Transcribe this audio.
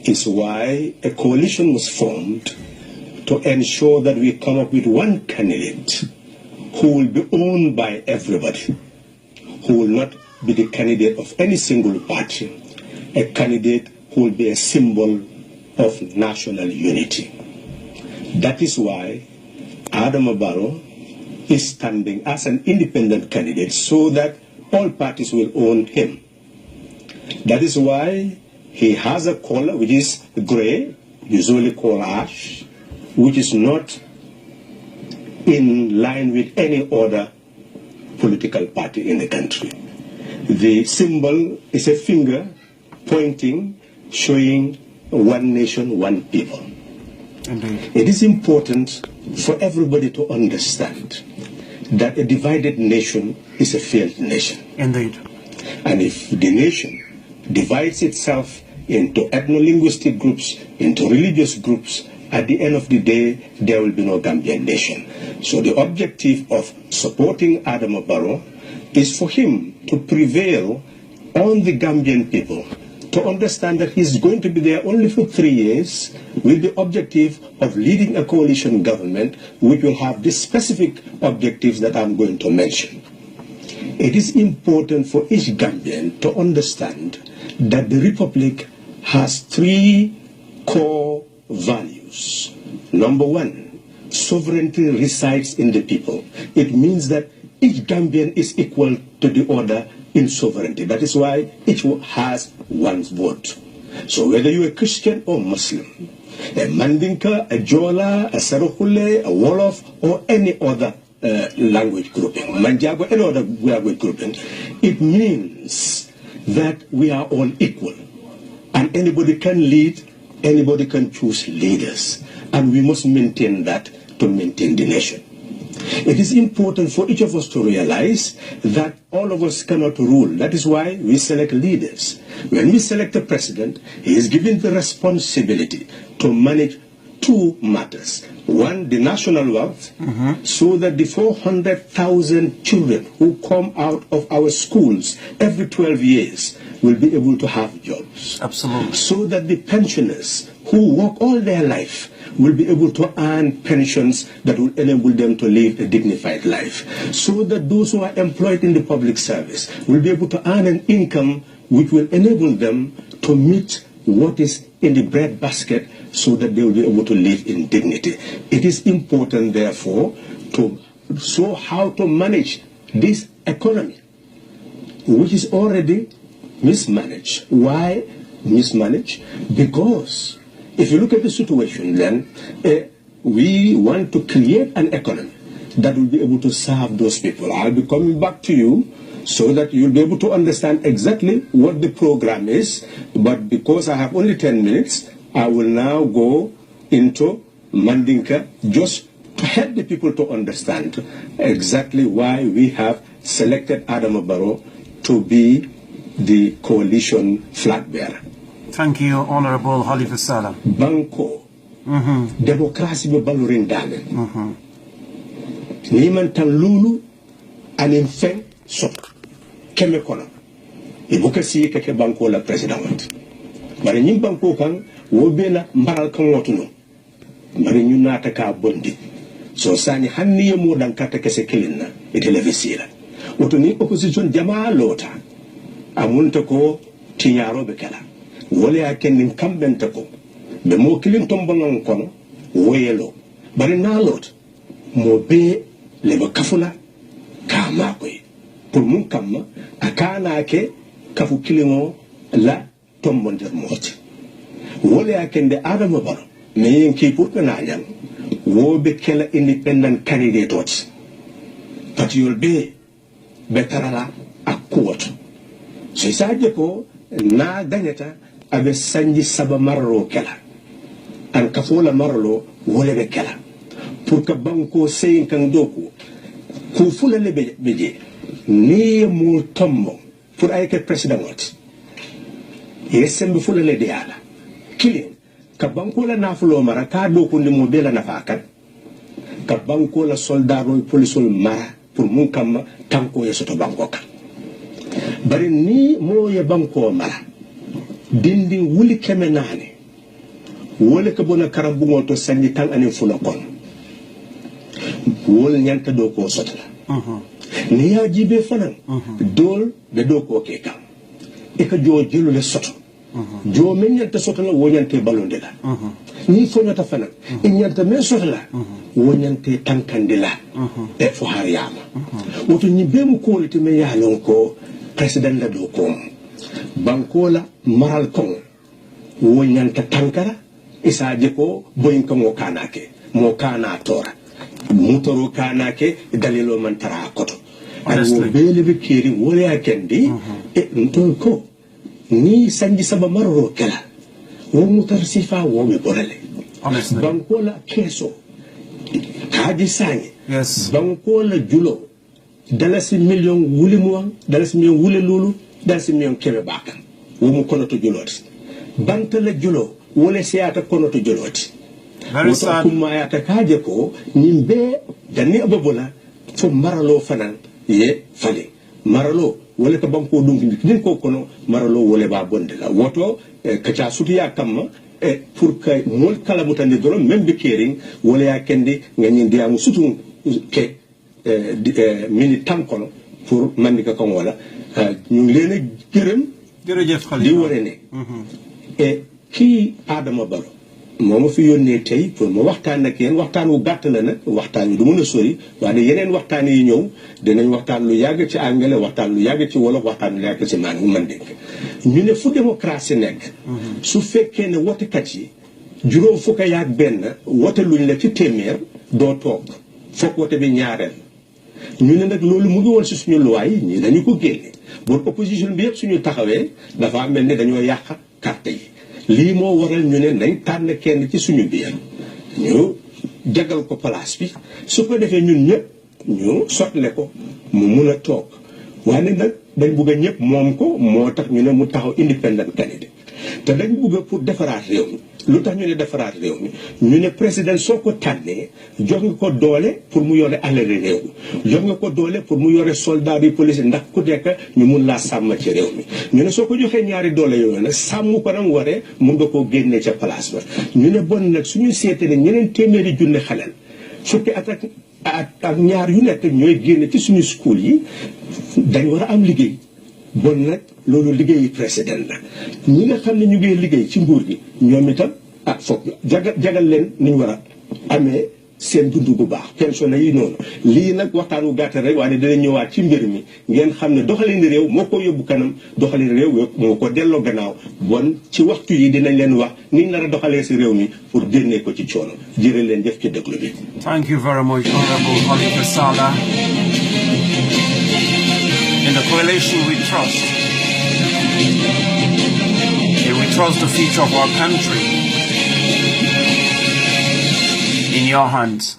is why a coalition was formed to ensure that we come up with one candidate who will be owned by everybody, who will not be the candidate of any single party, a candidate who will be a symbol of national unity. That is why Adama Barrow is standing as an independent candidate so that all parties will own him. That is why he has a color which is gray, usually called ash, which is not in line with any other political party in the country. The symbol is a finger pointing, showing one nation, one people. Indeed. It is important for everybody to understand that a divided nation is a failed nation. Indeed. And if the nation divides itself into ethno-linguistic groups, into religious groups, at the end of the day, there will be no Gambian nation. So the objective of supporting Adama Barrow is for him to prevail on the Gambian people, to understand that he's going to be there only for 3 years with the objective of leading a coalition government which will have the specific objectives that I'm going to mention. It is important for each Gambian to understand that the Republic has 3 core values. Number 1, sovereignty resides in the people. It means that each Gambian is equal to the other in sovereignty. That is why each has one vote. So whether you're a Christian or Muslim, a Mandinka, a Jola, a Sarohule, a Wolof, or any other language grouping, Manjago, any other language grouping, it means that we are all equal. And anybody can lead, anybody can choose leaders. And we must maintain that to maintain the nation. It is important for each of us to realize that all of us cannot rule. That is why we select leaders. When we select a president, he is given the responsibility to manage 2 matters. 1, the national wealth, so that the 400,000 children who come out of our schools every 12 years will be able to have jobs. Absolutely. So that the pensioners who work all their life will be able to earn pensions that will enable them to live a dignified life. So that those who are employed in the public service will be able to earn an income which will enable them to meet what is in the bread basket so that they will be able to live in dignity. It is important, therefore, to show how to manage this economy, which is already mismanaged. Why mismanaged? Because if you look at the situation, then we want to create an economy that will be able to serve those people. I'll be coming back to you so that you'll be able to understand exactly what the program is. But because I have only 10 minutes, I will now go into Mandinka just to help the people to understand exactly why we have selected Adama Barrow to be the coalition flag bearer. Thank you, Honorable Halifa Sallah. Banko, democracy be balurin dame. Ni man tan lulu anim fen sop keme kono. Ibuka si keke banko la president wat. Bari nyim banko kan wo bela mbaral kan wotuno. Bari ñu nata ka bondi. So sani hanni yemo dan kata kese kilinna itele vesira. Woto ni opposition jamaa lota. Amunta ko tinyaro be kala. Wole ya kendin kambenta ko be mo kilin tombonon kono woyelo bari na lot mo be le ba kafula kama koy pour mun kamma akana ke kafu kilimo la tombonder moti wole ya kende Adama Barrow me yin ki pour na nyam wo be kala independent candidate ot but you'll be betarala akuwat so isaje ko na gagnata abe sanji saba marlo kala an kafola marlo wole be kala pour que banko sey kan doku ku fula le beje ni mo tombo pour ay ke president wat yesem be fula le diala kilin ka banko la nafulo mara ka doku ni mo bela nafakat ka banko la soldaro polisol mara pour mun kam tanko yesoto banko ka bari ni mo ye banko mara dindin wuli keme nane wole ka bona karam bu ngol to sanni tan anen fula kon wol nyanta do ko sotla ni ya jibe fanan dol be do ko ke kam e ka jo jelu le soto jo men nyanta sotla wo nyante balonde la ni fo nyata fanan e nyanta men sotla wo nyante tankande la e fo har yama woto ni be mu ko liti me ya lon ko president la do ko bankola maral kon wo nyanta tankara isaje ko boyin ko mo kanake mo kana tora mutoro kanake dalilo man tara koto ayo bele be kiri wole akendi e ntol ko ni sanji saba marro kala wo mutar sifa wo be borale bankola keso kaji sangi Yes. bankola julo dalasi million wuli mo dalasi million wuli lulu dalasi million kebe baka wo mu kono to juloti bantala julo wole siata kono to juloti Very sad. kuma ya ta kaje ko nimbe danni ababola fo maralo fanan ye fale maralo wole ka banko dum din ko kono maralo wole ba bonde la woto ka ta sutiya kamma e pour que mol kala mutande doro membe kering wole ya kende ngani ndiamu sutu ke mini tankono pour mandika ko wala ñu leena gërem jërëjëf di Khalifa. wone ne e ki Adama Barrow moo fi yónnee tey pour ma waxtaan ak yéen waxtaan wu gàtt la nag waxtaan wi du mën a sori waaye yeneen waxtaan yi ñëw dinañ waxtaan lu yàgg ci anglais waxtaan lu yàgg ci wolof waxtaan lu yàgg ci man dégg ñu ne fu démocratie nekk su fekkee ne wotekat yi juróom fukk yaak benn wote luñ la ci téeméer doo toog foog wote bi ñaareel ñu ne nag loolu mu ngi woon si suñu loi yi ñii dañu ko génne bon opposition bi yëpp suñu taxawee dafa mel ne dañoo yàq carte yi lii moo waral ñu ne nañ tànn kenn ci suñu biir ñu jagal ko place bi su ko defee ñun ñëpp ñu sotle ko mu mun a toog waaye nag dañ bugg a ñëpp moom ko moo tax ñu ne mu taxaw independent candidate te dañ bugg a pour defaraat réew mi lu tax ñu ne defaraat réew mi ñu ne président soo ko tànnee jox nga ko doole pour mu yore alali réew mi jox nga ko doole pour mu yore soldat bi police ndax ku nekk ñu mun laa sàmm ci réew mi ñu ne soo ko joxee ñaari doole yooyu nag sàmm ko nam waree mun nga koo génnee ca place ba ñu ne bon nag suñu seete ne ñeneen téeméeri junne xaleel fukki at ak ñaar yu nekk ñooy génne ci suñu school yi dañ war a am liggéey bon nag loolu liggéeyi président la ñi nga xam ne ñu ngi liggéey ci nguur gi ñoom itam foog jagal leen ni ñu war a amee seen dund bu baax pension yi noonu lii nag waxtaan wu gàttal rek waaye dina ñëwaat ci mbir mi ngeen xam ne doxalin réew moo ko yóbbu kanam doxalin réew moo ko delloo gannaaw bon ci waxtu yi dinañ leen wax ni ñu nar a doxalee si réew mi pour génnee ko ci coono jërë leen jëf ci déglu bi. Thank you very much, Honorable Khalifa Sallah. In the coalition we trust. And we trust the future of our country in your hands.